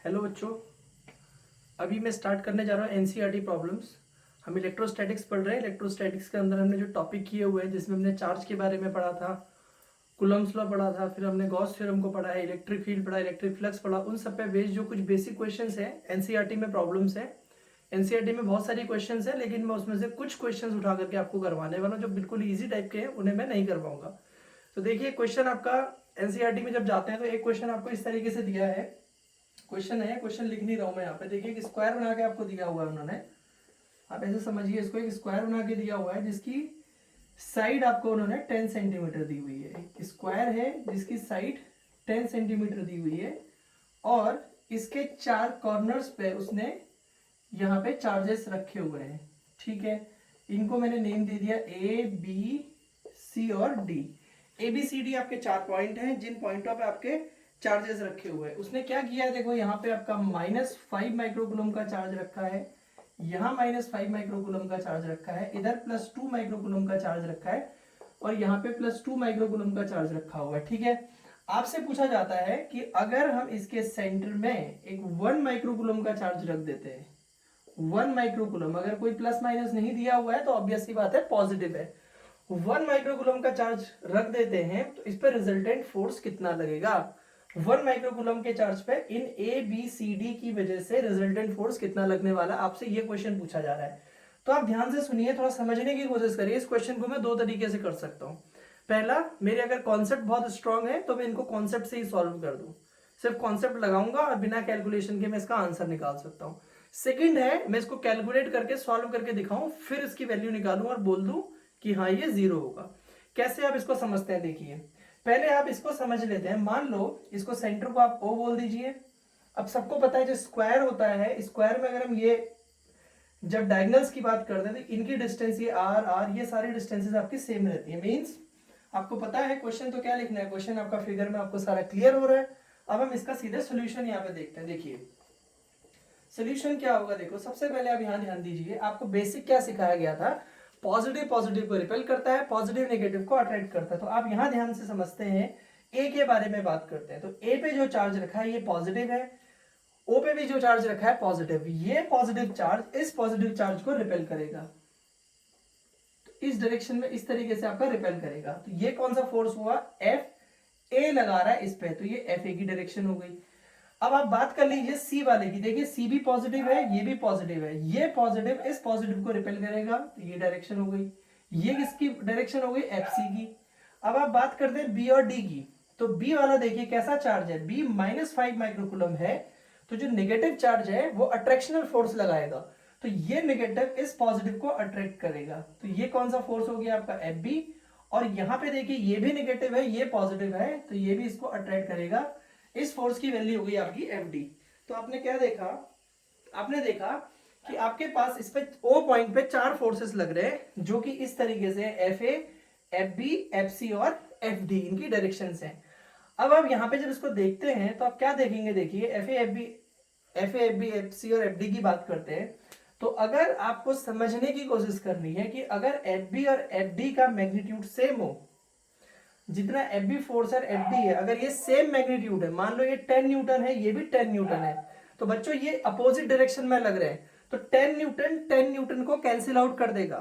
Hello बच्चों, अभी मैं स्टार्ट करने जा रहा हूँ एनसीईआरटी प्रॉब्लम्स। हम इलेक्ट्रोस्टैटिक्स पढ़ रहे हैं। इलेक्ट्रोस्टैटिक्स के अंदर हमने जो टॉपिक किए हुए हैं, जिसमें हमने चार्ज के बारे में पढ़ा था, कूलम्ब्स लॉ पढ़ा था, फिर हमने गॉस थ्योरम को पढ़ा है, इलेक्ट्रिक फील्ड पढ़ा, इलेक्ट्रिक फ्लक्स पढ़ा। उन सब पे बेस्ड जो कुछ बेसिक क्वेश्चंस हैं एनसीईआरटी में प्रॉब्लम्स हैं। एनसीईआरटी में बहुत सारी क्वेश्चंस हैं, लेकिन मैं उसमें से कुछ क्वेश्चंस उठा करके आपको करवाने वाला हूँ जो बिल्कुल ईजी टाइप के हैं, उन्हें मैं नहीं कर पाऊंगा। तो देखिए, क्वेश्चन आपका एनसीईआरटी में जब जाते हैं तो एक क्वेश्चन आपको इस तरीके से दिया है। क्वेश्चन है, क्वेश्चन लिख नहीं रहा हूं मैं यहाँ पे। देखिए, एक स्क्वायर बना के आपको दिया हुआ है उन्होंने। आप ऐसे समझिए, इसको एक स्क्वायर बना के दिया हुआ है जिसकी साइड आपको उन्होंने 10 सेंटीमीटर दी हुई है। स्क्वायर है जिसकी साइड 10 सेंटीमीटर दी हुई है, और इसके 4 कॉर्नर्स पे उसने यहाँ पे चार्जेस रखे हुए हैं। ठीक है, इनको मैंने नेम दे दिया ए बी सी और D. A B C D आपके 4 पॉइंट हैं, जिन पॉइंटों पे आपके चार्जेस रखे हुए हैं। उसने क्या किया है, देखो यहाँ पे आपका -5 माइक्रोकूलम का चार्ज रखा है, यहाँ -5 माइक्रोकूलम का चार्ज रखा है, इधर +2 माइक्रोकूलम का चार्ज रखा है, और यहाँ पे +2 माइक्रोकूलम का चार्ज रखा हुआ है। ठीक है, आपसे पूछा जाता है कि अगर हम इसके सेंटर में एक 1 माइक्रोकूलम का चार्ज रख देते हैं, 1 माइक्रोकूलम, अगर कोई प्लस माइनस नहीं दिया हुआ है तो ऑब्वियस सी बात है पॉजिटिव है, 1 माइक्रोकूलम का चार्ज रख देते हैं तो इस पर रिजल्टेंट फोर्स कितना लगेगा। 1 माइक्रोकूलम के चार्ज पे इन ए बी सी डी की वजह से रिजल्टेंट फोर्स कितना लगने वाला, आपसे ये क्वेश्चन पूछा जा रहा है। तो आप ध्यान से सुनिए, थोड़ा समझने की कोशिश करिए। इस क्वेश्चन को मैं 2 तरीके से कर सकता हूँ। पहला, मेरे अगर कॉन्सेप्ट बहुत स्ट्रांग है तो मैं इनको कॉन्सेप्ट से ही सॉल्व कर दूं, सिर्फ कॉन्सेप्ट लगाऊंगा और बिना कैलकुलेशन के मैं इसका आंसर निकाल सकता हूँ। सेकंड है, मैं इसको कैलकुलेट करके सॉल्व करके दिखाऊं, फिर इसकी वैल्यू निकालूं और बोल दूं कि हाँ ये 0 होगा। कैसे आप इसको समझते हैं, देखिए। पहले आप इसको समझ लेते हैं। मान लो इसको सेंटर को आप O बोल दीजिए। अब सबको पता है जो स्क्वायर होता है, स्क्वायर में अगर हम ये जब डायगोनल्स की बात करते हैं तो इनकी डिस्टेंस ये R ये सारी डिस्टेंसेस आपकी सेम रहती है। मींस आपको पता है क्वेश्चन तो क्या लिखना है, क्वेश्चन आपका फिगर में आपको सारा क्लियर हो रहा है। अब हम इसका सीधे सोल्यूशन यहाँ पे देखते हैं। देखिए सोल्यूशन क्या होगा, देखो सबसे पहले आप यहाँ ध्यान दीजिए, आपको बेसिक क्या सिखाया गया था, पॉजिटिव पॉजिटिव को रिपेल करता है, पॉजिटिव नेगेटिव को अट्रैक्ट करता है। तो आप यहाँ ध्यान से समझते हैं, ए के बारे में बात करते हैं। तो ए पे जो चार्ज रखा है ये पॉजिटिव है, ओ पे भी जो चार्ज रखा है पॉजिटिव। ये पॉजिटिव चार्ज इस पॉजिटिव चार्ज को रिपेल करेगा, तो इस डायरेक्शन में इस तरीके से आपका रिपेल करेगा। तो ये कौन सा फोर्स हुआ, एफ ए लगा रहा है इस पे, तो ये एफ ए की डायरेक्शन हो गई। अब आप बात कर लीजिए सी वाले की। देखिए सी भी पॉजिटिव है, ये भी पॉजिटिव है, ये पॉजिटिव इस पॉजिटिव को रिपेल करेगा, तो ये डायरेक्शन हो गई। ये किसकी डायरेक्शन हो गई, एफ सी की। अब आप बात करते हैं बी और डी की। तो बी वाला देखिए कैसा चार्ज है, बी -5 माइक्रोकूलम है, तो जो नेगेटिव चार्ज है वो अट्रैक्शनल फोर्स लगाएगा, तो ये नेगेटिव इस पॉजिटिव को अट्रैक्ट करेगा। तो ये कौन सा फोर्स हो गया आपका, एफ बी। और यहां पे देखिए ये भी नेगेटिव है, ये पॉजिटिव है, तो ये भी इसको अट्रैक्ट करेगा। इस फोर्स की वैल्यू हो गई आपकी एफ डी। तो आपने क्या देखा, आपने देखा कि आपके पास इस पे ओ पॉइंट पे 4 फोर्सेस लग रहे हैं, जो कि इस तरीके से F A, F B, F C और एफ डी इनकी डायरेक्शन है। अब आप यहाँ पे जब इसको देखते हैं तो आप क्या देखेंगे, देखिए F A, F B, F C और एफ डी की बात करते हैं। तो अगर आपको समझने की कोशिश करनी है कि अगर एफ बी और एफ डी का मैग्नीट्यूड सेम हो, जितना एफ बी फोर्स और एफ डी है, अगर ये सेम मैग्नीट्यूड है, मान लो ये 10 न्यूटन है, ये भी 10 न्यूटन है, तो बच्चों ये अपोजिट डायरेक्शन में लग रहे हैं, तो 10 न्यूटन को कैंसिल आउट कर देगा,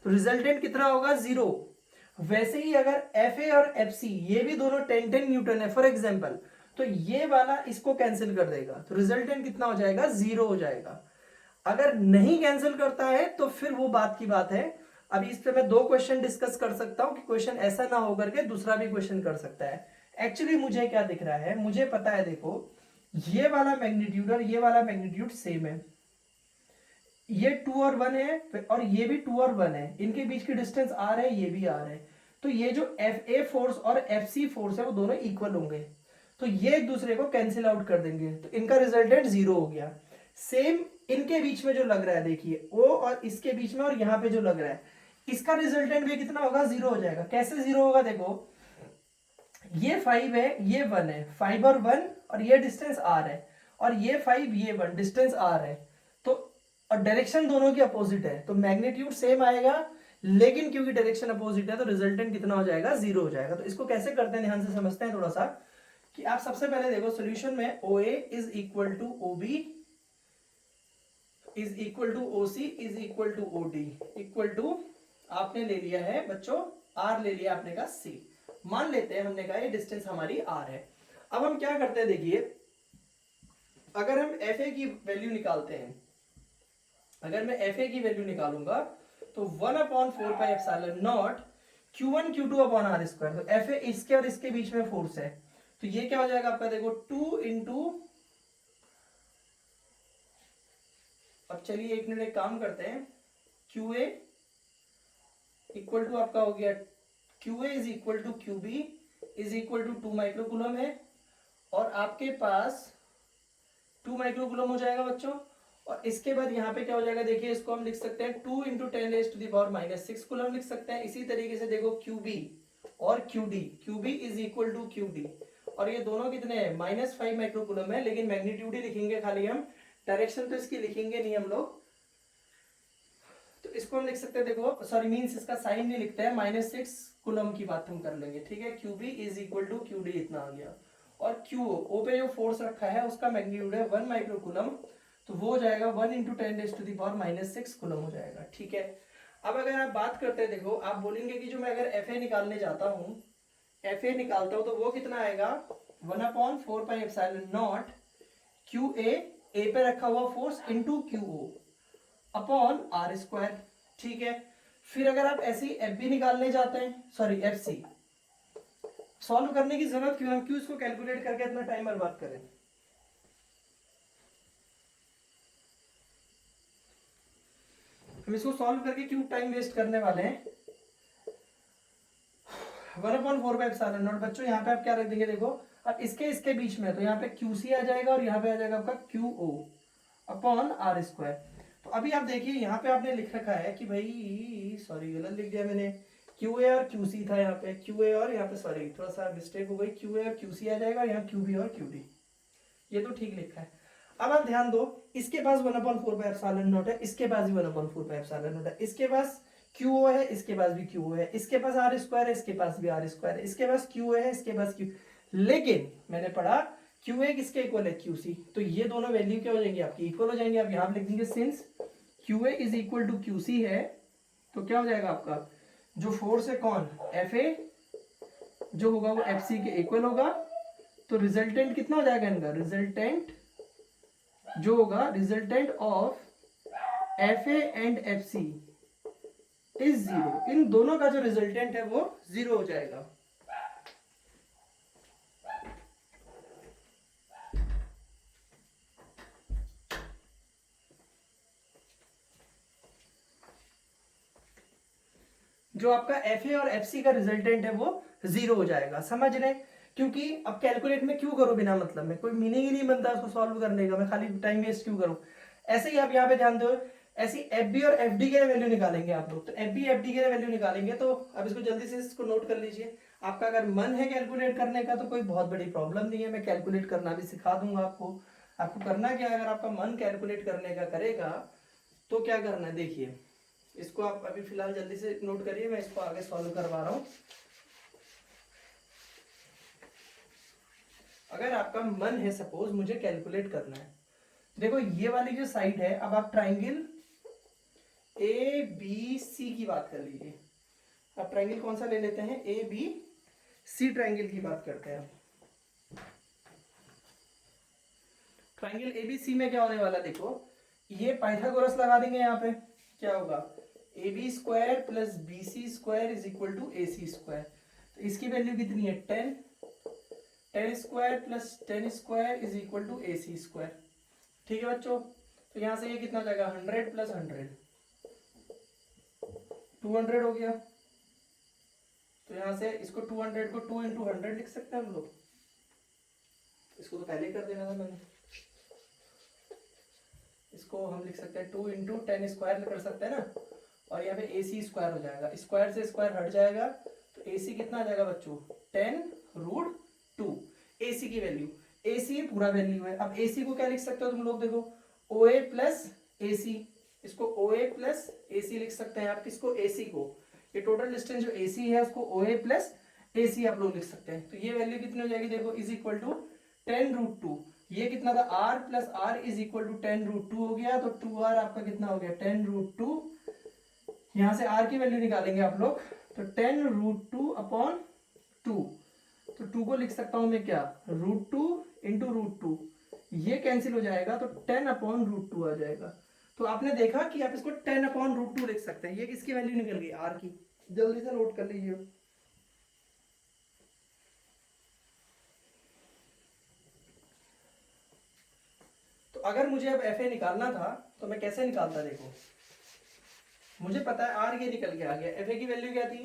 तो रिजल्टेंट कितना होगा, 0। वैसे ही अगर एफ ए और एफ सी ये भी दोनों 10 न्यूटन है फॉर एग्जाम्पल, तो ये वाला इसको कैंसिल कर देगा, तो रिजल्टेंट कितना हो जाएगा, 0 हो जाएगा। अगर नहीं कैंसिल करता है तो फिर वो बात की बात है। अभी इस पे मैं 2 क्वेश्चन डिस्कस कर सकता हूं कि क्वेश्चन ऐसा ना होकर के दूसरा भी क्वेश्चन कर सकता है। एक्चुअली मुझे क्या दिख रहा है, मुझे पता है, देखो ये वाला मैग्नीट्यूड और ये वाला मैग्नीट्यूड सेम है, ये 2 और 1 है, और ये भी 2 और 1 है, इनके बीच की डिस्टेंस r है, ये भी r है, तो ये जो एफ ए फोर्स और एफ सी फोर्स है वो दोनों इक्वल होंगे, तो ये एक दूसरे को कैंसिल आउट कर देंगे, तो इनका रिजल्टेंट 0 हो गया। सेम इनके बीच में जो लग रहा है, देखिए ओ और इसके बीच में, और यहाँ पे जो लग रहा है, इसका रिजल्टेंट भी कितना होगा, 0 हो जाएगा। कैसे 0 होगा, देखो ये 5 है, ये 1 है, 5 और 1, और ये डिस्टेंस r है, और ये 5 ये 1 डिस्टेंस r है, तो और डायरेक्शन दोनों की अपोजिट है, तो मैग्नीट्यूड सेम आएगा, लेकिन क्योंकि डायरेक्शन अपोजिट है तो रिजल्टेंट कितना हो जाएगा, 0 हो जाएगा। तो इसको कैसे करते हैं, ध्यान से समझते हैं थोड़ा सा। कि आप सबसे पहले देखो सोल्यूशन में OA is equal to OB is equal to OC is equal to OD equal to आपने ले लिया है बच्चों R ले लिया आपने कहा C। मान लेते हैं हमने कहा ये डिस्टेंस हमारी R है। अब हम क्या करते हैं देखिए, अगर हम FA की वैल्यू निकालते हैं, अगर मैं FA की वैल्यू निकालूंगा तो 1/4πε0 Q1 Q2 upon R square. तो FA इसके और इसके बीच में फोर्स है, तो ये क्या हो जाएगा आपका देखो 2 इंटू, अब चलिए एक मिनट एक काम करते हैं, QA इक्वल टू आपका हो गया QA is equal to QB is equal to 2 microcoulomb है, और आपके पास 2 माइक्रोकूलम हो जाएगा बच्चों। और इसके बाद यहाँ पे क्या हो जाएगा देखिए, इसको हम लिख सकते हैं 2 इंटू 10⁻⁻⁶ कूलम लिख सकते हैं। इसी तरीके से देखो QB और QB is equal to QD, और ये दोनों कितने हैं -5 माइक्रोकूलम है, लेकिन मैग्नीट्यूड ही लिखेंगे खाली हम, डायरेक्शन तो इसकी लिखेंगे नहीं हम लोग। तो इसको हम लिख सकते हैं देखो, सॉरी मीन्स इसका साइन नहीं लिखते हैं, -6 कूलम की बात हम कर लेंगे, ठीक है। QB is equal to QD इतना आ गया, और QO पे जो फोर्स रखा है उसका मैग्नीट्यूड है 1 माइक्रोकूलम, तो वो हो जाएगा 1 इंटू 10⁻⁻⁶ कूलम हो जाएगा, ठीक है। अब अगर आप बात करते हैं देखो, आप बोलेंगे कि जो मैं अगर FA निकालने जाता हूँ, FA निकालता हूँ तो वो कितना आएगा 1/4πε0 QA A पे रखा हुआ force into QO upon R square, ठीक है। फिर अगर आप ऐसी FB निकालने जाते हैं, सॉरी FC, सॉल्व करने की जरूरत क्यों है, क्यों इसको कैलकुलेट करके इतना टाइम बर्बाद करें। हम इसको सॉल्व करके क्यों टाइम वेस्ट करने वाले हैं। 1/4πε0 बच्चों, यहाँ पे आप क्या रख देंगे देखो, अब इसके बीच में, तो यहाँ पे QC आ जाएगा और यहाँ पे आ जाएगा आपका QO अपॉन R स्क्वायर। तो अभी आप देखिए यहाँ पे आपने लिख रखा है कि भाई, सॉरी गलत लिख दिया मैंने, QA और QC था यहाँ पे, QA और यहाँ पे सॉरी थोड़ा सा मिस्टेक हो गई, QA और QC आ जाएगा, यहाँ QB और QD, ये तो ठीक लिखा है। अब आप ध्यान दो, इसके पास 1/4πε0 है, इसके पास भी 1/4πε0 है, इसके पास QO है, इसके पास भी QO है, इसके पास R स्क्वायर है, इसके पास भी R स्क्वायर है, इसके पास QA है, इसके पास Q, लेकिन मैंने पढ़ा QA किसके इक्वल है QC, तो ये दोनों वैल्यू क्या हो जाएंगी आपकी इक्वल हो जाएंगे। आप यहाँ लिख देंगे since QA is equal to QC है, तो क्या हो जाएगा आपका जो फोर्स है कौन FA जो होगा वो FC के इक्वल होगा, तो रिजल्टेंट कितना हो जाएगा इनका, रिजल्टेंट जो होगा resultant of FA and FC is 0, इन दोनों का जो रिजल्टेंट है वो 0 हो जाएगा। जो आपका FA और FC का रिजल्टेंट है वो 0 हो जाएगा, समझ रहे। क्योंकि अब कैलकुलेट में क्यों करूं बिना मतलब में, कोई मीनिंग ही नहीं बनता उसको सॉल्व करने का, मैं खाली टाइम वेस्ट क्यों करूं। ऐसे ही आप यहाँ पे ध्यान दो, ऐसी FB और FD के वैल्यू निकालेंगे आप लोग, तो FB FD के वैल्यू निकालेंगे, तो अब इसको जल्दी से इसको नोट कर लीजिए। आपका अगर मन है कैलकुलेट करने का तो कोई बहुत बड़ी प्रॉब्लम नहीं है, मैं कैलकुलेट करना भी सिखा दूंगा आपको। आपको करना क्या है, अगर आपका मन कैलकुलेट करने का करेगा तो क्या करना है देखिए, इसको आप अभी फिलहाल जल्दी से नोट करिए, मैं इसको आगे सॉल्व करवा रहा हूं। अगर आपका मन है सपोज मुझे कैलकुलेट करना है, देखो ये वाली जो साइड है, अब आप ट्राइंगल ABC की बात कर लीजिए। अब ट्राइंगल कौन सा ले लेते हैं, ABC ट्राइंगल की बात करते हैं। ट्राइंगल ABC में क्या होने वाला देखो, ये पाइथागोरस लगा देंगे, यहाँ पे क्या होगा AB square plus BC square is equal to AC square, तो इसकी वैल्यू कितनी है 10 square plus 10 square is equal to AC square, ठीक है बच्चों। तो यहाँ से ये कितना जाएगा 100 प्लस 100 200 हो गया, तो यहाँ से इसको 200 को 2 इंटू 100 लिख सकते हैं हम लोग, इसको तो पहले ही कर देना था मैंने, इसको हम लिख सकते हैं 2 इंटू 10 स्क्वायर कर सकते हैं ना, और यहाँ पे AC स्क्वायर हो जाएगा, स्क्वायर से स्क्वायर हट जाएगा, तो AC कितना आ जाएगा बच्चों 10√2, AC की वैल्यू, AC पूरा वैल्यू है। अब AC को क्या लिख सकते हो तुम लोग देखो, OA प्लस AC, इसको OA प्लस AC लिख सकते हैं आप, किसको AC को, ये टोटल डिस्टेंस जो AC है उसको OA प्लस AC आप लोग लिख सकते हैं। तो ये वैल्यू कितनी हो जाएगी देखो, इज इक्वल टू 10√2। ये कितना था, r plus R is equal to 10√2 हो गया। तो 2r आपका कितना हो गया, 10√2। यहां से r की वैल्यू निकालेंगे आप लोग, तो 10√2 अपॉन 2। तो 2 को लिख सकता हूं मैं क्या, √2 इंटू √2। ये कैंसिल हो जाएगा तो 10/√2 आ जाएगा। तो आपने देखा कि आप इसको 10/√2 लिख सकते हैं। ये किसकी वैल्यू निकल गई, r की। जल्दी से नोट कर लीजिए। तो अगर मुझे अब FA निकालना था तो मैं कैसे निकालता, देखो मुझे पता है r ये निकल के आ गया। FA की वैल्यू क्या थी,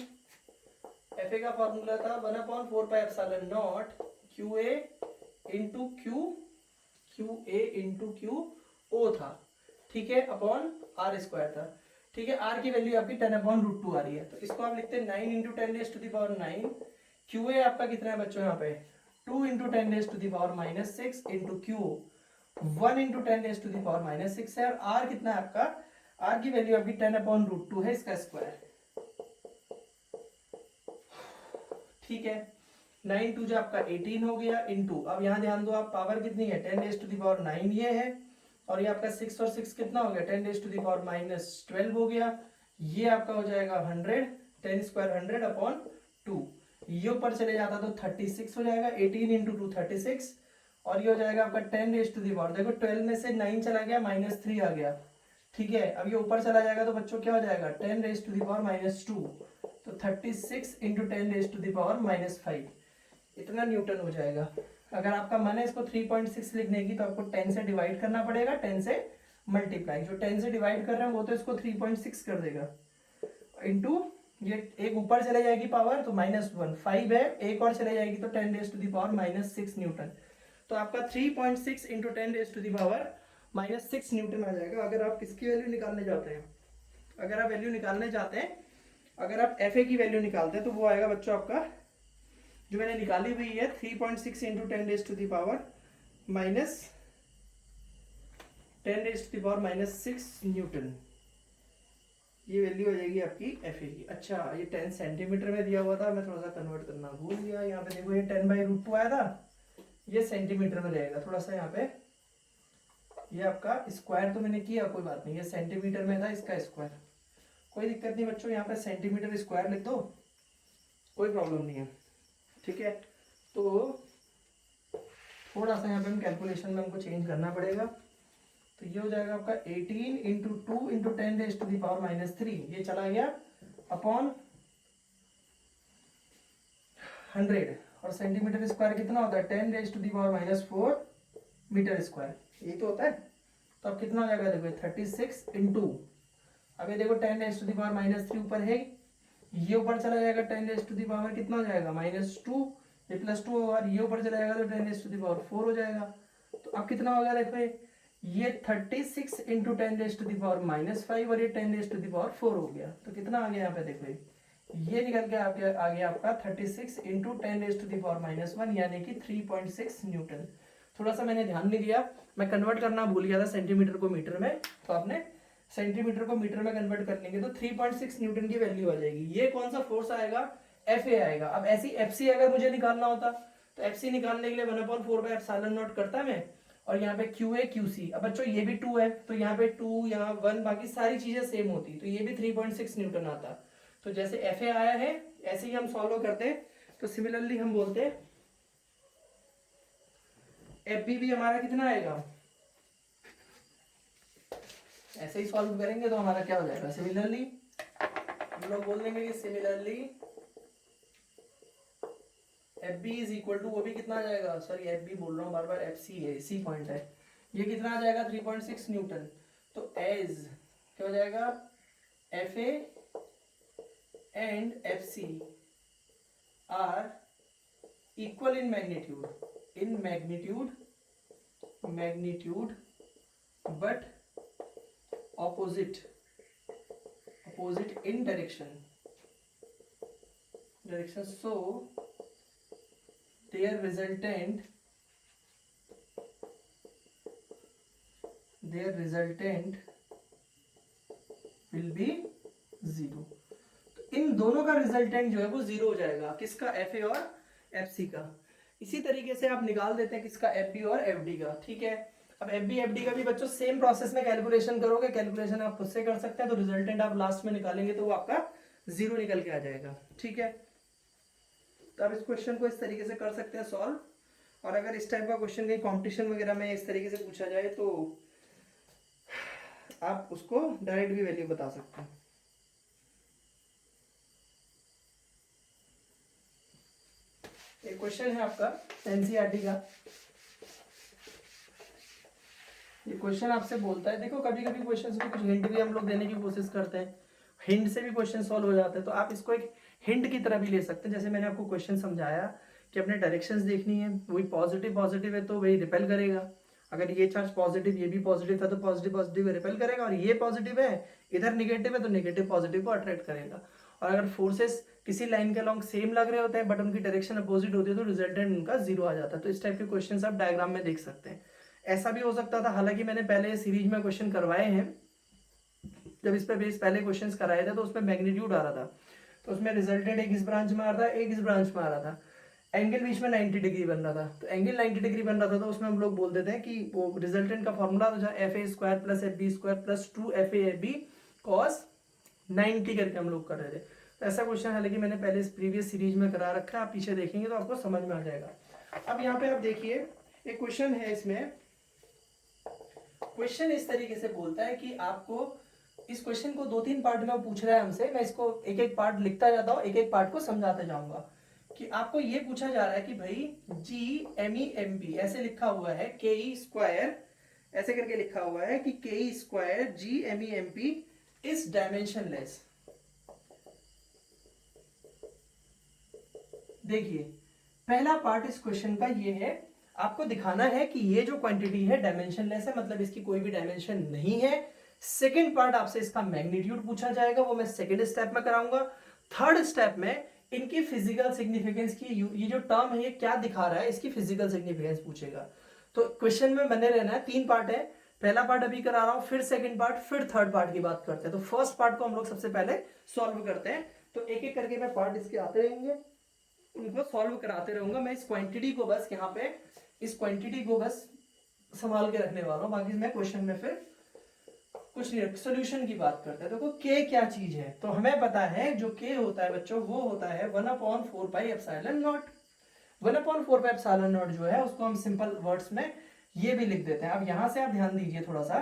FA का फॉर्मूला था 1/4πε0 QA into QA into QO था, ठीक है, अपॉन r² था, ठीक है। r की वैल्यू आपकी 10/√2 आ रही है। तो इसको आप लिखते हैं 9 इंटू 10⁻⁹। QA आपका कितना है बच्चों यहाँ पे, 2 इंटू 10⁻⁻6 इंटू QO 1 इंटू 10⁻⁻6 है। और r कितना है आपका, r की वैल्यू आपकी 10/√2 है, इसका स्क्वायर, ठीक है। 9 2 जो आपका 18 हो गया इंटू, अब यहाँ ध्यान दो आप, पावर कितनी है 10⁻⁹ ये है, और ये आपका 6 और 6 कितना हो गया 10⁻⁻12 हो गया। ये आपका हो जाएगा 100, 10² 100/2। ये ऊपर चले जाता तो 36 हो जाएगा, 18 इंटू 2 36, और ये हो जाएगा आपका 10⁻, देखो 12 में से 9 चला गया, -3 आ गया, ठीक है। अब ये ऊपर चला जाएगा तो बच्चों क्या हो जाएगा 10⁻⁻2। तो 36 इंटू 10⁻⁻5 इतना न्यूटन हो जाएगा। अगर आपका मन है इसको 3.6 लिखने की, तो आपको 10 से डिवाइड करना पड़ेगा, 10 से मल्टीप्लाई। जो 10 से डिवाइड कर रहे हैं वो तो इसको 3.6 कर देगा, इंटू ये एक ऊपर चले जाएगी पावर तो -1, 5 है, एक और चले जाएगी तो 10⁻⁻6 न्यूटन। तो आपका 3.6 इंटू 10⁻⁻6 न्यूटन आ जाएगा। अगर आप किसकी वैल्यू निकालने जाते हैं, अगर आप वैल्यू निकालने जाते हैं, अगर आप FA की वैल्यू निकालते हैं तो वो आएगा बच्चों आपका, जो मैंने निकाली हुई है 3.6 इंटू 10⁻⁻6 न्यूटन। ये वैल्यू हो जाएगी आपकी FA की। अच्छा, ये 10 सेंटीमीटर में दिया हुआ था, मैं थोड़ा सा कन्वर्ट करना भूल गया। यहाँ पे देखो ये 10/√2 आया था, ये सेंटीमीटर में रहेगा। थोड़ा सा यहाँ पे ये आपका स्क्वायर तो मैंने किया, कोई बात नहीं, ये सेंटीमीटर में था, इसका स्क्वायर, कोई दिक्कत नहीं बच्चों। यहाँ पे सेंटीमीटर स्क्वायर लिख दो, कोई प्रॉब्लम नहीं है, ठीक है। तो थोड़ा सा यहाँ पे हम कैलकुलेशन में हमको चेंज करना पड़ेगा। तो ये हो जाएगा आपका 18 इंटू 2 इंटू 10⁻⁻3, ये चला गया अपॉन 100, और सेंटीमीटर स्क्वायर कितना होता है 10⁻⁻4 मीटर स्क्वायर, यही तो होता है। तो अब कितना हो जाएगा देखो 36 इंटू, अब ये देखो 10⁻⁻3 ऊपर है, ये ऊपर चला जाएगा 10⁻⁻, कितना हो जाएगा -2, ये +2 होगा, ये ऊपर चला जाएगा तो 10⁻4 हो जाएगा। तो अब कितना हो गया देखो, ये 36 इंटू 10⁻⁻5 और ये 10⁻4 हो गया। तो कितना आ गया यहाँ पे देखो, ये निकल के आ गया आपका 36 इंटू 10⁻1 यानी कि 3.6 न्यूटन। थोड़ा सा मैंने ध्यान नहीं दिया, मैं कन्वर्ट करना भूल गया था सेंटीमीटर को मीटर में, तो आपने सेंटीमीटर को मीटर में कन्वर्ट कर लेंगे तो 3.6 न्यूटन की वैल्यू आ जाएगी। ये कौन सा फोर्स आएगा, FA आएगा। अब ऐसी FC अगर मुझे निकालना होता तो FC निकालने के लिए 1/4πε0 करता मैं, और यहाँ पे QA QC। अब बच्चों ये भी 2 है, तो यहाँ पे 2, यहाँ 1, बाकी सारी चीजें सेम होती, तो ये भी 3.6 न्यूटन आता। तो जैसे FA आया है ऐसे ही हम सॉल्व करते, तो सिमिलरली हम बोलते FB भी हमारा कितना आएगा, ऐसे ही सॉल्व करेंगे तो हमारा क्या हो जाएगा, सिमिलरली हम लोग बोल देंगे कि similarly FB is equal to, वो भी कितना आ जाएगा, सॉरी FB बोल रहा हूँ बार बार, FC है, इसी पॉइंट है, ये कितना आ जाएगा 3.6 न्यूटन। तो एज क्या हो जाएगा, FA and FC are equal in magnitude but opposite in direction, so their resultant will be 0। तो इन दोनों का रिजल्टेंट जो है वो जीरो हो जाएगा, किसका, एफ ए और एफ सी का। इसी तरीके से आप निकाल देते हैं किसका, एफ बी और एफ डी का। ठीक है, अब एफ बी एफ डी का भी बच्चों सेम प्रोसेस में कैलकुलेशन करोगे, कैलकुलेशन आप खुद से कर सकते हैं, तो रिजल्टेंट आप लास्ट में निकालेंगे तो वो आपका जीरो निकल के आ जाएगा। ठीक है, तो आप इस क्वेश्चन को इस तरीके से कर सकते हैं सॉल्व। और अगर इस टाइप का क्वेश्चन कहीं कॉम्पिटिशन वगैरह में इस तरीके से पूछा जाए तो आप उसको डायरेक्ट भी वैल्यू बता सकते हैं। एक क्वेश्चन है आपका एनसीईआरटी का, ये क्वेश्चन आपसे बोलता है, देखो कभी कभी क्वेश्चन में कुछ हिंट भी हम लोग देने की कोशिश करते हैं, हिंट से भी क्वेश्चन सॉल्व हो जाता है, तो आप इसको एक हिंट की तरह भी ले सकते हैं। जैसे मैंने आपको क्वेश्चन समझाया कि अपने डायरेक्शंस देखनी है, वही पॉजिटिव पॉजिटिव है तो वही रिपेल करेगा, अगर ये चार्ज पॉजिटिव ये भी पॉजिटिव था तो पॉजिटिव पॉजिटिव रिपेल करेगा, और ये पॉजिटिव है इधर निगेटिव है तो निगेटिव पॉजिटिव को अट्रैक्ट करेगा। और अगर फोर्सेस किसी लाइन के अलॉन्ग सेम लग रहे होते हैं बट उनकी डायरेक्शन अपोजिट होती है तो रिजल्टेंट उनका जीरो आ जाता है। तो इस टाइप के क्वेश्चन आप डायग्राम में देख सकते हैं। ऐसा भी हो सकता था, हालांकि मैंने पहले सीरीज में क्वेश्चन करवाए हैं, जब इस पे बेस पहले क्वेश्चंस कराए थे तो उसमें मैग्नीट्यूड आ रहा था, तो उसमें रिजल्टेंट एक इस ब्रांच में आ रहा था एक इस ब्रांच में आ रहा था, एंगल बीच में 90 डिग्री बन रहा था, तो एंगल 90 डिग्री बन रहा था तो उसमें हम लोग बोल देते हैं कि वो रिजल्टेंट का फॉर्मूला था F A square plus F B square plus 2 F A B cos 90 करके हम लोग कर रहे थे। तो ऐसा क्वेश्चन हालांकि मैंने पहले इस प्रीवियस सीरीज में करा रखा है, आप पीछे देखेंगे तो आपको समझ में आ जाएगा। अब यहाँ पे आप देखिए एक क्वेश्चन है, इसमें क्वेश्चन इस तरीके से बोलता है कि आपको इस क्वेश्चन को 2-3 पार्ट में पूछ रहा है हमसे, मैं इसको एक एक पार्ट लिखता जाता हूँ, एक एक पार्ट को समझाता जाऊंगा। कि आपको ये पूछा जा रहा है कि भाई G M E M P ऐसे लिखा हुआ है, के ई स्क्वायर ऐसे करके लिखा हुआ है कि K E square G M E M P is dimensionless. देखिए पहला पार्ट इस क्वेश्चन का ये है, आपको दिखाना है कि ये जो क्वांटिटी है डायमेंशनलेस है, मतलब इसकी कोई भी डायमेंशन नहीं है। सेकंड पार्ट आपसे इसका मैग्नीट्यूड पूछा जाएगा, वो मैं सेकंड स्टेप में कराऊंगा। थर्ड स्टेप में इनकी फिजिकल सिग्निफिकेंस की, ये जो टर्म है ये क्या दिखा रहा है, इसकी फिजिकल सिग्निफिकेंस पूछेगा। तो क्वेश्चन में बने रहना है, 3 पार्ट है, पहला पार्ट अभी करा रहा हूं, फिर सेकंड पार्ट, फिर थर्ड पार्ट की बात करते हैं। तो फर्स्ट पार्ट को हम लोग सबसे पहले सॉल्व करते हैं, तो एक एक करके मैं पार्ट इसके आते रहेंगे, उनको सॉल्व कराते रहूंगा। मैं इस क्वांटिटी को बस यहाँ पे इस क्वांटिटी को बस संभाल के रखने वाला हूँ, बाकी मैं क्वेश्चन में फिर कुछ नहीं, सोल्यूशन की बात करते हैं। देखो के क्या चीज है, तो हमें पता है जो के होता है बच्चों वो होता है 1/4 pi epsilon not. 1/4 pi epsilon not जो है उसको हम सिंपल वर्ड्स में ये भी लिख देते हैं। अब यहां से आप ध्यान दीजिए थोड़ा सा,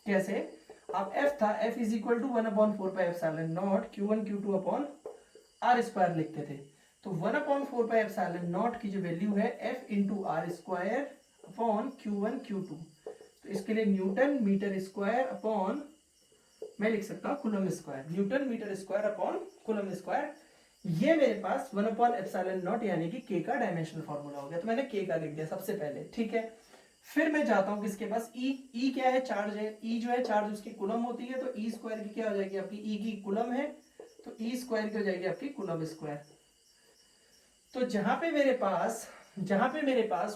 कैसे आप एफ था, F is equal to 1/4 pi epsilon nought Q1 Q2 upon R square लिखते थे। तो 1/4 पाई एप्सिलॉन नॉट की जो वैल्यू है F into R square upon Q1 Q2, तो इसके लिए न्यूटन मीटर स्क्वायर अपॉन, मैं लिख सकता हूँ coulomb square, newton metre square upon coulomb square. ये मेरे पास 1/एप्सिलॉन नॉट यानी कि के का डायमेंशनल फार्मूला हो गया, तो मैंने के का लिख दिया सबसे पहले। ठीक है, फिर मैं जाता हूँ किसके पास, ई क्या है, चार्ज है, ई जो है चार्ज उसकी कूलम होती है, तो ई स्क्वायर की क्या हो जाएगी आपकी, ई की कूलम है तो ई स्क्वायर की हो जाएगी आपकी कूलम स्क्वायर। तो जहां पे मेरे पास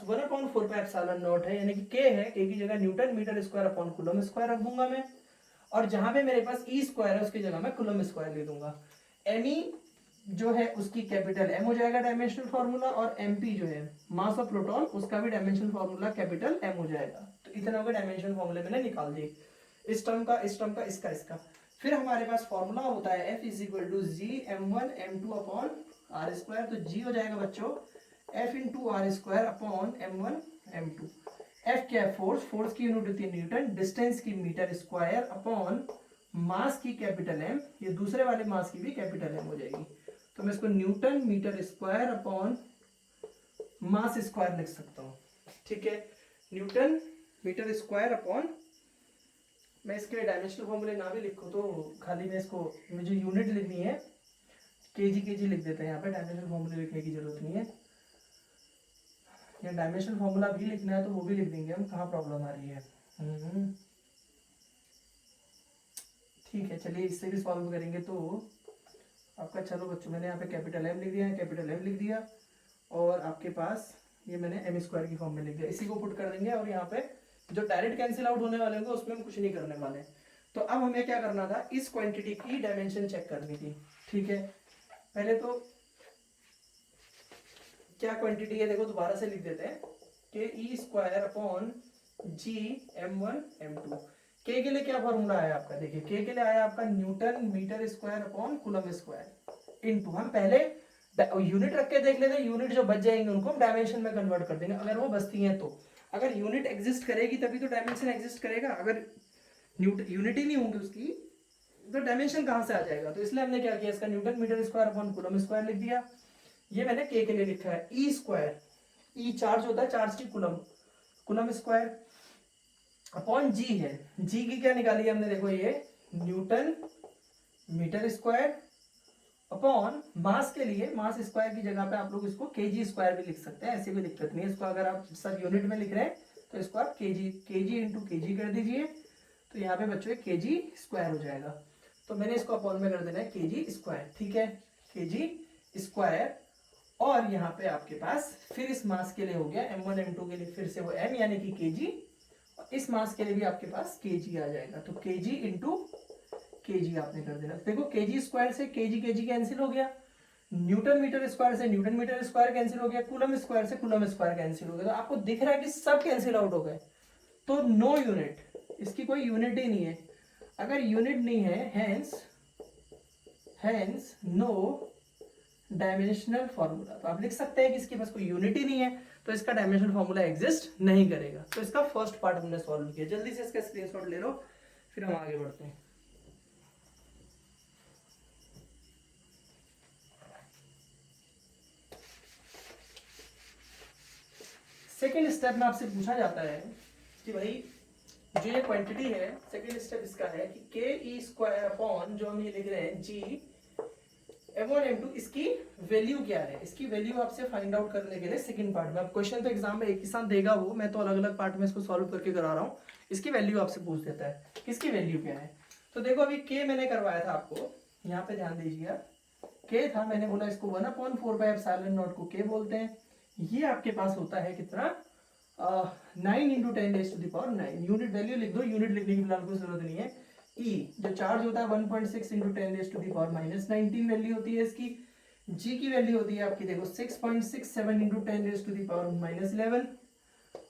1/4 पाई एप्सिलॉन नॉट है यानी कि के है, के की जगह newton metre square upon coulomb square रख दूंगा मैं, और जहां पे मेरे पास ई स्क्वायर है उसकी जगह मैं कूलम स्क्वायर ले दूंगा। एम ई जो है उसकी कैपिटल एम हो जाएगा डायमेंशनल फार्मूला, और एम पी जो है मास ऑफ प्रोटॉन उसका भी डायमेंशनल फार्मूला कैपिटल एम हो जाएगा। तो इतना होगा डायमेंशनल फार्मूले मैंने निकाल दिए, इस टर्म का इसका। फिर हमारे पास फॉर्मूला होता है F is equal to G m1 m2 upon R square, तो जी हो जाएगा बच्चों F into R square upon m1 m2। F क्या है, फोर्स की यूनिट होती है न्यूटन, डिस्टेंस की मीटर स्क्वायर अपॉन मास की कैपिटल एम, ये दूसरे वाले मास की भी कैपिटल एम हो जाएगी, तो मैं इसको newton metre square upon mass square लिख सकता हूँ। ठीक है, न्यूटन मीटर स्क्वायर अपॉन, मैं इसके डायमेंशनल फॉर्मूले ना भी लिखूँ तो खाली मैं इसको, मुझे यूनिट लिखनी है, केजी लिख देते हैं यहाँ पे, डायमेंशनल फॉर्मूले लिखने की जरूरत नहीं है, या डायमेंशनल फॉर्मूला भी लिखना है तो वो भी लिख देंगे हम, कहाँ प्रॉब्लम आ रही है। ठीक है, चलिए इससे भी सॉल्व करेंगे तो आपका, चलो बच्चों मैंने यहाँ पे कैपिटल एम लिख दिया है, कैपिटल एम लिख दिया, और आपके पास ये मैंने एम स्क्वायर की फॉर्म में लिख दिया, इसी को पुट कर देंगे, और यहाँ पे जो डायरेक्ट कैंसिल आउट होने वाले होंगे उसमें हम कुछ नहीं करने वाले। तो अब हमें क्या करना था, इस क्वांटिटी की डायमेंशन चेक करनी थी। ठीक है, पहले तो क्या क्वांटिटी है देखो, दोबारा से लिख देते हैं, के ई स्क्वायर अपॉन जी m1 m2। के लिए क्या फॉर्मूला आया आपका, देखिए के लिए आया आपका newton metre square upon coulomb square into, हम पहले यूनिट रख के देख लेते हैं, यूनिट जो बच जाएंगे उनको हम डायमेंशन में कन्वर्ट कर देंगे अगर वो बचती हैं तो। अगर यूनिट एग्जिस्ट करेगी तभी तो डायमेंशन एग्जिस्ट करेगा, अगर यूनिट ही नहीं होंगी उसकी तो डायमेंशन कहां से आ जाएगा। तो इसलिए हमने क्या किया, इसका newton metre square upon coulomb square लिख दिया। ये मैंने के लिए लिखा है। ई स्क्वायर, ई चार्ज होता है, चार्ज की coulomb, coulomb square upon G है, जी की क्या निकाली हमने देखो, ये newton metre square upon mass के लिए, मास स्क्वायर की जगह पे आप लोग इसको केजी स्क्वायर भी लिख सकते हैं, ऐसी कोई दिक्कत नहीं है। इसको अगर आप सब यूनिट में लिख रहे हैं तो इसको आप केजी इंटू केजी कर दीजिए, तो यहाँ पे बच्चों केजी स्क्वायर हो जाएगा। तो मैंने इसको अपॉन में कर देना है केजी स्क्वायर, ठीक है, केजी स्क्वायर। और यहाँ पे आपके पास फिर इस मास के लिए हो गया m1 m2 के लिए फिर से वो m यानी कि केजी, और इस मास के लिए भी आपके पास केजी आ जाएगा, तो केजी इंटू केजी आपने कर देना। देखो केजी स्क्वायर से केजी कैंसिल हो गया, न्यूटन मीटर स्क्वायर से न्यूटन मीटर स्क्वायर कैंसिल हो गया, कूलम स्क्वायर से कूलम स्क्वायर कैंसिल हो गया। तो आपको दिख रहा है कि सब कैंसिल आउट हो गए, तो नो यूनिट, इसकी कोई यूनिट ही नहीं है। अगर यूनिट नहीं है हेंस नो डायमेंशनल फॉर्मूला, तो आप लिख सकते हैं कि इसके पास कोई यूनिट ही नहीं है तो इसका डायमेंशनल फॉर्मूला एग्जिस्ट नहीं करेगा। तो इसका फर्स्ट पार्ट हमने सॉल्व किया, जल्दी से इसका स्क्रीनशॉट ले लो फिर हम आगे बढ़ते हैं। सेकेंड स्टेप में आपसे पूछा जाता है कि भाई जो ये क्वांटिटी है, सेकेंड स्टेप इसका है कि के ई स्क्वायर अपॉन जो हम ये लिख रहे हैं जी m1 m2, इसकी वैल्यू क्या है। इसकी वैल्यू आपसे फाइंड आउट करने के लिए सेकंड पार्ट में, अब क्वेश्चन तो एग्जाम में एक ही साथ देगा वो, मैं तो अलग अलग पार्ट में इसको सॉल्व करके करा रहा हूँ। इसकी वैल्यू आपसे पूछ देता है किसकी वैल्यू क्या है। तो देखो अभी के मैंने करवाया था आपको, यहाँ पे ध्यान दीजिए, के था, मैंने बोला इसको 1/4 को के बोलते हैं। ये आपके पास होता है कितना, 9 इंटू 10⁻⁹ यूनिट वैल्यू लिख दो, यूनिट लिखने की फिलहाल कोई जरूरत नहीं है। ई जो चार्ज होता है 1.6 इंटू 10⁻⁻19 वैल्यू होती है इसकी। जी की वैल्यू होती है आपकी देखो 6.67 इंटू 10⁻⁻11।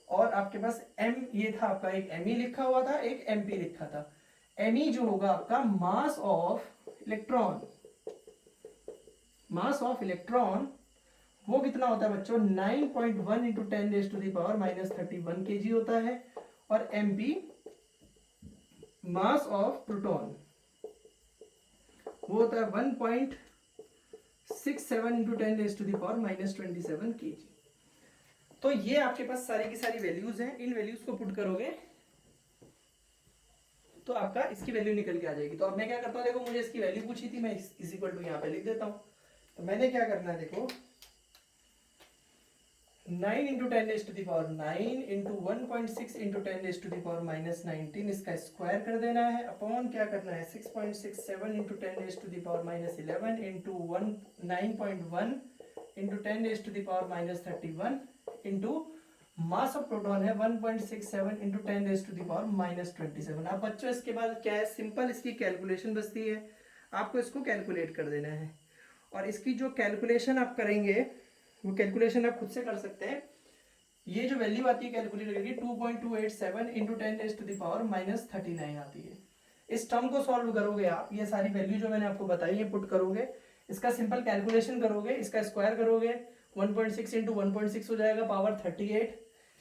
और आपके पास एम, ये था आपका एक एम ई लिखा हुआ था, एक एम पी लिखा था। एम ई जो होगा आपका mass of electron, mass of electron वो कितना होता है बच्चों, 9.1 इंटू 10⁻⁻31 kg होता है। और mp मास ऑफ प्रोटॉन वो होता है 1.67 इंटू 10⁻⁻27 kg। तो ये आपके पास सारी की सारी वैल्यूज हैं, इन वैल्यूज को पुट करोगे तो आपका इसकी वैल्यू निकल के आ जाएगी। तो अब मैं क्या करता हूँ, देखो मुझे इसकी वैल्यू पूछी थी, मैं इज इक्वल टू यहाँ पे लिख देता हूँ। तो मैंने क्या करना है देखो, 9 इंटू 10⁻⁹ इंटू 1.6 इंटू 10⁻⁻19 इसका स्क्वायर कर देना है, अपॉन क्या करना है 6.67 into 10⁻⁻11 into 9.1 into 10⁻⁻31 into mass of proton है 1.67 इंटू 10⁻⁻27। अब बच्चों इसके बाद क्या है, सिंपल इसकी कैलकुलेशन बचती है, आपको इसको कैलकुलेट कर देना है। और इसकी जो कैलकुलेशन आप करेंगे वो कैलकुलेशन आप खुद से कर सकते हैं। ये जो वैल्यू आती है कैलकुलेट करके 2.287 इंटू 10⁻⁻39 आती है। इस टर्म को सॉल्व करोगे आप, ये सारी वैल्यू जो मैंने आपको बताई है पुट करोगे, इसका सिंपल कैलकुलेशन करोगे, इसका स्क्वायर करोगे, 1.6 इंटू 1.6 हो जाएगा, पावर 38।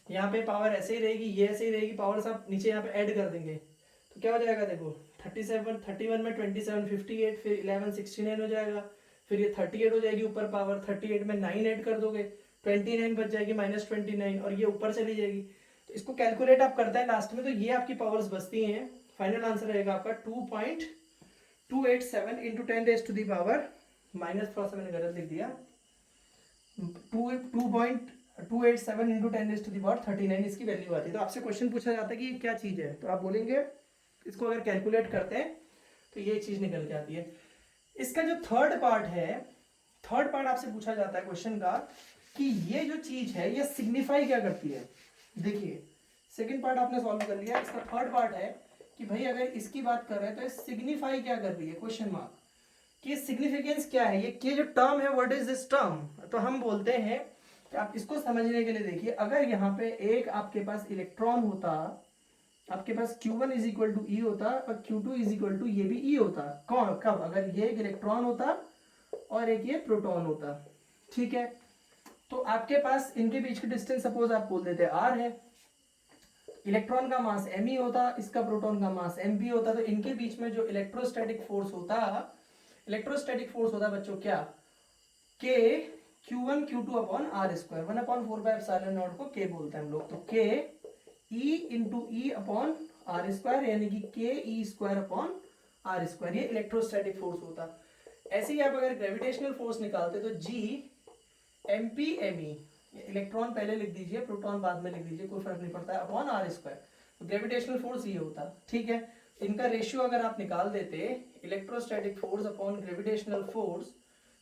यहाँ पे पावर ऐसे ही रहेगी, ये ऐसे ही रहेगी, पावर सब नीचे यहाँ पे ऐड कर देंगे तो क्या हो जाएगा देखो 37, 31 में 27, 58, फिर 11 69 हो जाएगा, फिर ये 38 हो जाएगी, ऊपर पावर 38 में 9 ऐड कर दोगे, 29 बच जाएगी, -29, और ये ऊपर चली जाएगी। तो इसको कैलकुलेट आप करते हैं लास्ट में, तो ये आपकी पावर्स बचती हैं। फाइनल आंसर रहेगा आपका 2.287 इंटू 10⁻⁻, माइनस थोड़ा सा मैंने गलत लिख दिया, 2.287 इंटू 10⁻39 इसकी वैल्यू आती है। तो आपसे क्वेश्चन पूछा जाता है कि ये क्या चीज़ है, तो आप बोलेंगे इसको अगर कैलकुलेट करते हैं तो ये चीज़ निकल के आती है। इसका जो थर्ड पार्ट है, थर्ड पार्ट आपसे पूछा जाता है क्वेश्चन का कि ये जो चीज है ये सिग्निफाई क्या करती है। देखिए सेकंड पार्ट आपने सॉल्व कर लिया, इसका थर्ड पार्ट है कि भाई अगर इसकी बात कर रहे हैं तो सिग्निफाई क्या कर रही है, क्वेश्चन मार्क, कि सिग्निफिकेंस क्या है, ये जो टर्म है, व्हाट इज दिस टर्म। तो हम बोलते हैं कि आप इसको समझने के लिए देखिए, अगर यहाँ पे एक आपके पास इलेक्ट्रॉन होता, आपके पास Q1 इज इक्वल टू ई होता और Q2 इज इक्वल टू ये भी ई होता। कौन, कब, अगर ये एक इलेक्ट्रॉन होता और एक ये प्रोटॉन होता, ठीक है। तो आपके पास इनके बीच की डिस्टेंस सपोज आप बोल देते आर है, इलेक्ट्रॉन का मास me होता, इसका प्रोटॉन का मास mp होता, तो इनके बीच में जो इलेक्ट्रोस्टैटिक फोर्स होता, इलेक्ट्रोस्टैटिक फोर्स होता बच्चों क्या, k Q1 Q2 upon R square, 1/4 को k बोलते हैं हम लोग, तो k E into E upon R square, यानी कि K E square upon R square, ये इलेक्ट्रोस्टैटिक फोर्स होता। ऐसे ही आप अगर ग्रेविटेशनल फोर्स निकालते तो G M P M E, electron पहले लिख दीजिए, प्रोटॉन बाद में लिख दीजिए, कोई फर्क नहीं पड़ता है, अपॉन आर स्क्वायर, तो ग्रेविटेशनल फोर्स ये होता, ठीक है। इनका रेशियो अगर आप निकाल देते, electrostatic force upon gravitational force,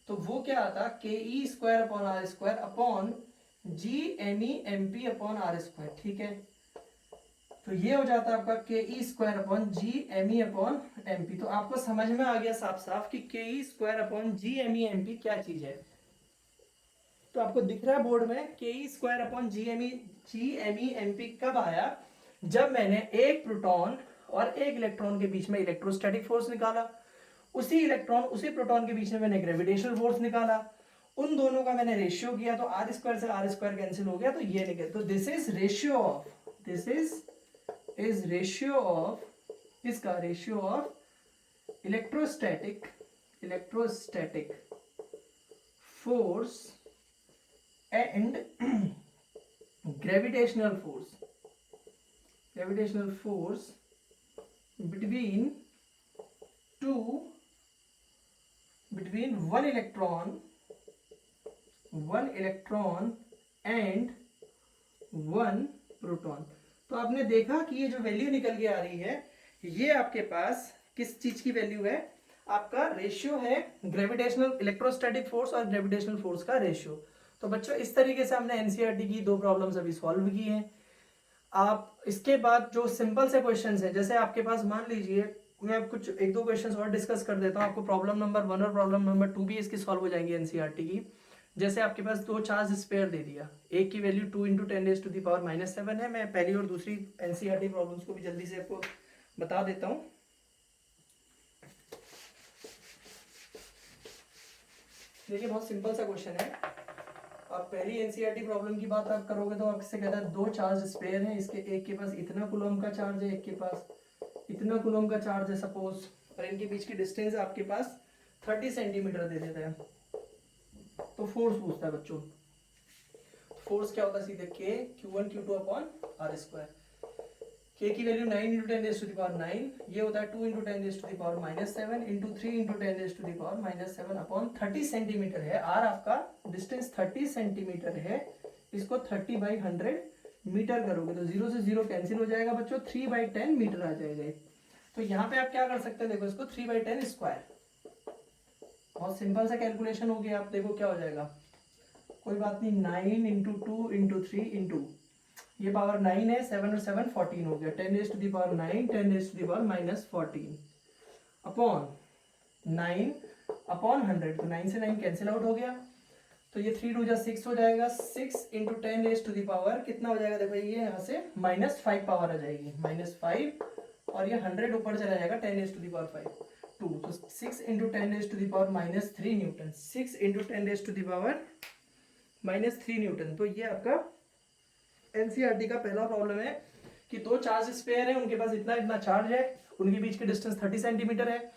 तो वो क्या आता, K E square upon R square upon G M E M P upon R square, ठीक है। तो ये हो जाता है आपका K E square upon G M E upon M P. तो आपको समझ में आ गया साफ साफ कि K E square upon G M E M P क्या चीज है। तो आपको दिख रहा है बोर्ड में, K E square upon G M E M P कब आया, जब मैंने एक प्रोटॉन और एक इलेक्ट्रॉन के बीच में इलेक्ट्रोस्टैटिक फोर्स निकाला, उसी इलेक्ट्रॉन उसी प्रोटॉन के बीच में मैंने ग्रेविटेशनल फोर्स निकाला, उन दोनों का मैंने रेशियो किया, तो आर स्क्वायर से आर स्क्वायर कैंसिल हो गया, तो ये निकल, तो this is ratio of, this is ratio of, इसका ratio of electrostatic force and gravitational force between one electron and one proton। तो आपने देखा कि ये जो वैल्यू निकल के आ रही है, ये आपके पास किस चीज की वैल्यू है, आपका रेशियो है ग्रेविटेशनल इलेक्ट्रोस्टैटिक फोर्स और ग्रेविटेशनल फोर्स का रेशियो। तो बच्चों इस तरीके से हमने एनसीईआरटी की 2 प्रॉब्लम्स अभी सॉल्व की हैं। आप इसके बाद जो सिंपल से क्वेश्चंस हैं, जैसे आपके पास मान लीजिए, मैं कुछ 1-2 क्वेश्चंस और डिस्कस कर देता हूँ, आपको प्रॉब्लम नंबर 1 और प्रॉब्लम नंबर 2 भी इसकी सॉल्व हो जाएंगी एनसीईआरटी की। जैसे आपके पास 2 चार्ज स्पेयर दे दिया, एक की वैल्यू 2 × 10⁻⁻7 है। मैं पहली और दूसरी एनसीईआरटी प्रॉब्लम्स को भी जल्दी से आपको बता देता हूँ। देखिए बहुत सिंपल सा क्वेश्चन है। आप पहली एनसीईआरटी प्रॉब्लम की बात आप करोगे तो आपसे कहता है 2 चार्ज स्पेयर हैं, इसके एक के पास इतना कूलम का चार्ज है, एक के पास इतना कूलम का चार्ज है सपोज, और इनके बीच की डिस्टेंस आपके पास 30 सेंटीमीटर दे देता है। तो फोर्स पूछता है बच्चों, फोर्स क्या होता है, सीधे के Q1 Q2 upon R square. के की वैल्यू 9 × 10⁻⁹, ये होता है 2 × 10⁻⁷ इंटू 3 × 10⁻⁷ अपॉन 30 सेंटीमीटर है। आर आपका डिस्टेंस 30 सेंटीमीटर है, इसको 30/100 मीटर करोगे तो 0 से 0 कैंसिल हो जाएगा बच्चों, 3/10 मीटर आ जाएगा। तो यहाँ पे आप क्या कर सकते हैं, देखो इसको 3/10 स्क्वायर, बहुत सिंपल सा कैलकुलेशन हो गया। आप देखो क्या हो जाएगा, कोई बात नहीं, 9 × 2 × 3 इंटू ये पावर 9 है, 7 और 7 14 हो गया, 10⁻⁹ 10⁻⁻14 अपॉन 9 अपॉन 100, तो 9 से 9 कैंसिल आउट हो गया, तो ये 3 × 2 = 6 हो जाएगा, 6 × 10⁻⁻, कितना हो जाएगा, देखो ये यहाँ से -5 पावर आ जाएगी, -5, और ये 100 ऊपर चला जाएगा, 10⁻5 2, तो 6 × 10⁻³ न्यूटन, 6 × 10⁻³ न्यूटन। तो ये आपका एनसीईआरटी का पहला प्रॉब्लम है कि 2 चार्ज स्पेयर है, उनके पास इतना इतना चार्ज है, उनके बीच की डिस्टेंस 30 सेंटीमीटर है,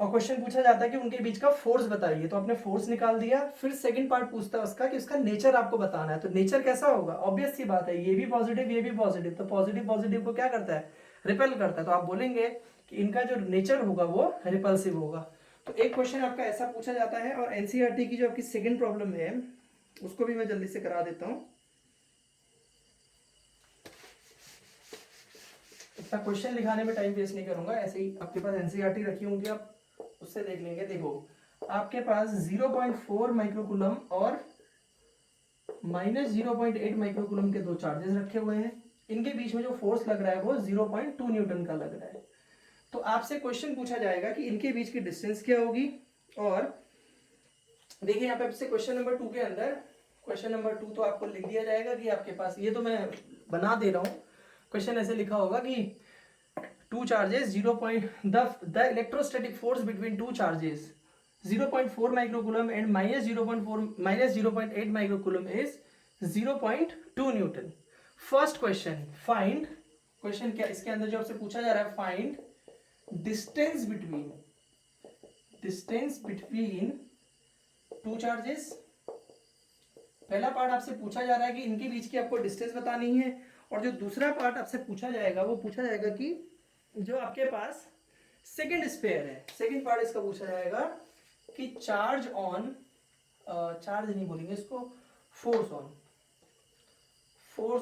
और क्वेश्चन पूछा जाता है कि उनके बीच का फोर्स बताइए। तो आपने फोर्स निकाल दिया, फिर सेकंड पार्ट पूछता है उसका कि उसका नेचर आपको बताना है। तो नेचर कैसा होगा, ऑब्वियस सी बात है, ये भी पॉजिटिव ये भी पॉजिटिव, तो पॉजिटिव पॉजिटिव को क्या करता है, रिपेल करता है। तो आप बोलेंगे कि इनका जो नेचर होगा वो रिपल्सिव होगा। तो एक क्वेश्चन आपका ऐसा पूछा जाता है। और एनसीईआरटी की जो आपकी सेकेंड प्रॉब्लम है उसको भी मैं जल्दी से करा देता हूँ। इतना क्वेश्चन लिखाने में टाइम वेस्ट नहीं करूंगा, ऐसे ही आपके पास एनसीईआरटी रखी होंगी, आप उससे देख लेंगे। देखो आपके पास 0.4 माइक्रोकूलम और -0.8 माइक्रोकूलम के 2 चार्जेस रखे हुए हैं, इनके बीच में जो फोर्स लग रहा है वो 0.2 न्यूटन का लग रहा है। तो आपसे क्वेश्चन पूछा जाएगा कि इनके बीच की डिस्टेंस क्या होगी। और देखिए यहाँ पे आपसे क्वेश्चन नंबर 2 के अंदर, क्वेश्चन नंबर 2 तो आपको लिख दिया जाएगा कि आपके पास, ये तो मैं बना दे रहा हूँ, क्वेश्चन ऐसे लिखा होगा कि two charges 0. the electrostatic force between two charges 0.4 microcoulomb and minus 0.8 microcoulomb is 0.2 Newton. First question find, question क्या इसके अंदर जो आपसे पूछा जा रहा है, find distance between two charges. पहला पार्ट आपसे पूछा जा रहा है कि इनके बीच की आपको डिस्टेंस बतानी है, और जो दूसरा पार्ट आपसे पूछा जाएगा वो पूछा जाएगा कि जो आपके पास सेकंड स्पेयर है, सेकंड पार्ट इसका पूछा जाएगा कि चार्ज ऑन, चार्ज नहीं बोलेंगे इसको, फोर्स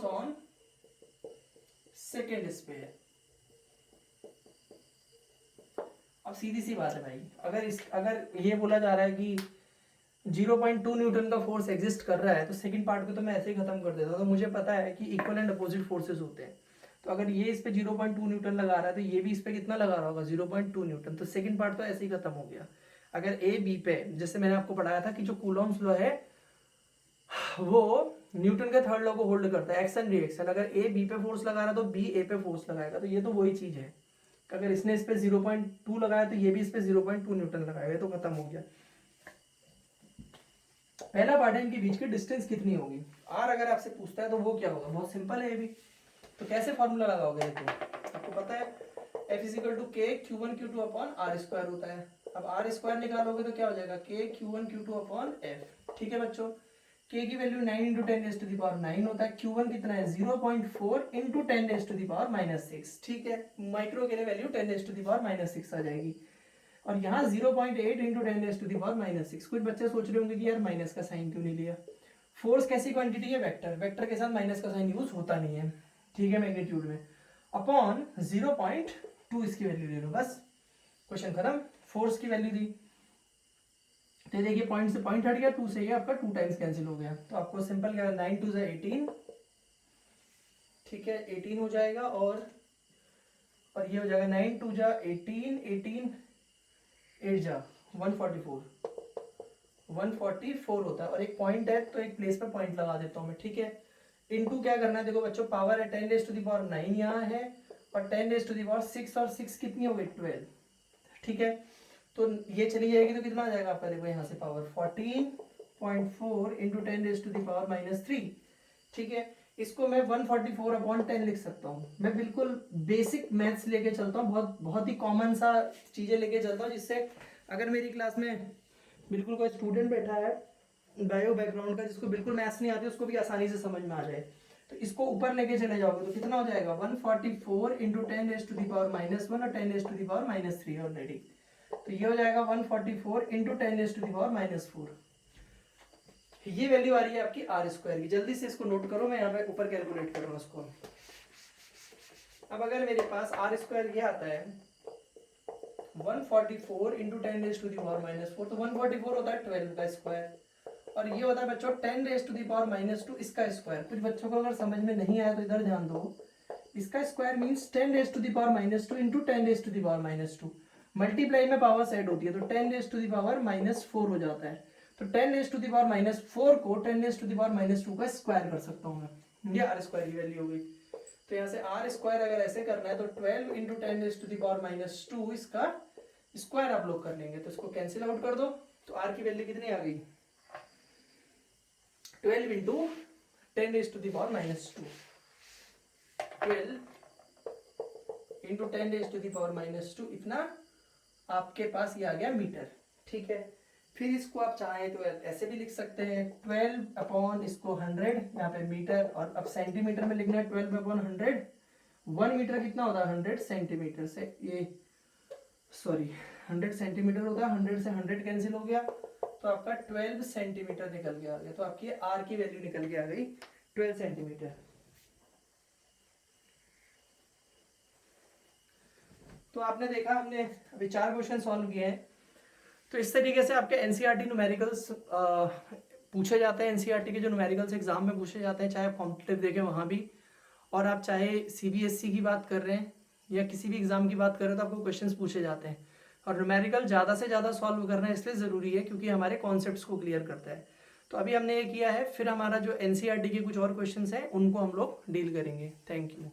ऑन सेकंड स्पेयर। अब सीधी सी बात है भाई, अगर ये बोला जा रहा है कि 0.2 न्यूटन का फोर्स एग्जिस्ट कर रहा है, तो सेकंड पार्ट को तो मैं ऐसे ही खत्म कर देता हूँ। तो मुझे पता है कि इक्वल एंड अपोजिट फोर्सेस होते हैं, तो अगर ये इस पे 0.2 न्यूटन लगा रहा है तो ये भी इस पे कितना लगा रहा होगा, 0.2 न्यूटन। तो सेकंड पार्ट तो ऐसे ही खत्म हो गया। अगर ए बी पे, जैसे मैंने आपको पढ़ाया था कि जो कूलॉम्स लॉ है वो न्यूटन के थर्ड लॉ को होल्ड करता है, एक्शन रिएक्शन। अगर ए बी पे फोर्स लगा रहा है तो बी ए पे फोर्स लगाएगा, तो ये तो वही चीज है। अगर इसने इस पे 0.2 लगाया तो ये भी इस पे 0.2 न्यूटन लगाएगा, तो खत्म हो गया। पहला पार्ट है इनके बीच की डिस्टेंस कितनी होगी। आर अगर आपसे पूछता है तो वो क्या होगा, बहुत सिंपल है ये भी। तो कैसे फॉर्मूला लगाओगे, देखो आपको पता है F इज इक्वल टू के Q1 Q2 upon R square होता है। अब आर स्क्वायर निकालोगे तो क्या हो जाएगा, के Q1 Q2 अपॉन एफ। ठीक है बच्चों, के की value 9 into 10 raise to the power 9 होता है। Q1 कितना है, 0.4 into 10 raise to the power -6। ठीक है, माइक्रो के लिए value 10 raise to the power -6 आ जाएगी। और यहाँ 0.8 into 10 raise to the power -6। कुछ बच्चे सोच रहे होंगे कि यार माइनस का साइन क्यों नहीं लिया। फोर्स कैसी क्वांटिटी है, वेक्टर, वेक्टर के साथ माइनस का साइन यूज होता नहीं है। ठीक है, मैग्नीट्यूड में, अपॉन 0.2 इसकी वैल्यू ले लो, बस क्वेश्चन खत्म। फोर्स की वैल्यू दी, तो देखिए पॉइंट से पॉइंट हट गया, 2 से ये आपका 2 टाइम्स कैंसिल हो गया। तो आपको सिंपल क्या है, 9 2 से 18, ठीक है 18 हो जाएगा। और ये हो जाएगा 9 2 जा 18, 8 जा 144 होता है। और एक पॉइंट है तो एक प्लेस पे पॉइंट लगा देता हूँ मैं। ठीक है, इनटू क्या करना है, देखो बच्चों पावर है 10 रेज़ टू द पावर 9 यहाँ है, और 10 रेज़ टू द पावर 6, और 6 कितनी हो गई, 12। ठीक है, तो ये चली जाएगी तो कितना आ जाएगा आपका, देखो यहाँ से power 14.4 into 10 raise to the power -3। ठीक है, इसको मैं 144 अपॉन 10 लिख सकता हूँ। मैं बिल्कुल बेसिक मैथ्स लेके चलता हूँ, बहुत ही कॉमन सा चीजें लेके चलता हूँ, जिससे अगर मेरी क्लास में बिल्कुल कोई स्टूडेंट बैठा है बायो बैकग्राउंड का, जिसको बिल्कुल मैथ्स नहीं आती, उसको भी आसानी से समझ में आ जाए। तो इसको ऊपर लेके चले जाओगे तो कितना हो जाएगा, 144 into 10 raise to the power -1 और 10 raise to the power -3 already. तो ये हो जाएगा 144 into 10 raise to the power -4। ये वैल्यू आ रही है आपकी आर स्क्वायर की। जल्दी से इसको नोट करो, मैं यहाँ पे ऊपर कैलकुलेट कर रहा हूँ इसको। अब अगर मेरे पास आर स्क्वायर ये आता है 144 into 10 raise to the power -4, तो 144 होता है 12 का स्क्वायर, और ये होता है बच्चों 10 रेज़ टू द पावर -2 इसका स्क्वायर। कुछ बच्चों को अगर समझ में नहीं आया तो इधर ध्यान दो, इसका square means 10 raise to the power -2 into 10 raise to the power -2। Multiply में पावर ऐड होती है, तो 10 रेज़ टू द पावर -4 हो जाता है। तो 10 रेज़ टू द पावर -4 को 10 रेज़ टू द पावर -2 का स्क्वायर कर सकता हूँ मैं। ये आर स्क्वायर की वैल्यू हो गई। तो यहाँ से आर स्क्वायर अगर ऐसे करना है तो 12 into 10 raise to the power -2 इसका स्क्वायर आप लोग कर लेंगे, तो इसको कैंसिल आउट कर दो। तो आर की वैल्यू कितनी आ गई, 12 into 10 raise to the power -2, 12 into 10 raise to the power -2, इतना आपके पास ये आ गया मीटर। ठीक है, फिर इसको आप चाहें तो ऐसे भी लिख सकते हैं 12 अपॉन इसको 100, यहाँ पे मीटर, और अब सेंटीमीटर में लिखना है 12 अपॉन 100। 1 मीटर कितना होता है, 100 सेंटीमीटर से, ये सॉरी 100 सेंटीमीटर होता है, 100 से 100 कैंसिल हो गया, तो आपका 12 सेंटीमीटर निकल के आ गया। तो आपकी आर की वैल्यू निकल के आ गई 12 सेंटीमीटर। तो आपने देखा, हमने अभी 4 क्वेश्चन सॉल्व किए हैं। तो इस तरीके से आपके एनसीईआरटी न्यूमेरिकल्स पूछे जाते हैं। एनसीईआरटी के जो न्यूमेरिकल्स एग्जाम में पूछे जाते हैं, चाहे आप कॉम्पिटिटिव देखें वहाँ भी, और आप चाहे सीबीएसई की बात कर रहे हैं या किसी भी एग्जाम की बात करें तो आपको क्वेश्चंस पूछे जाते हैं, और न्यूमेरिकल ज़्यादा से ज़्यादा सॉल्व करना इसलिए ज़रूरी है क्योंकि हमारे कॉन्सेप्ट्स को क्लियर करता है। तो अभी हमने ये किया है, फिर हमारा जो एनसीईआरटी के कुछ और क्वेश्चंस हैं उनको हम लोग डील करेंगे। Thank you.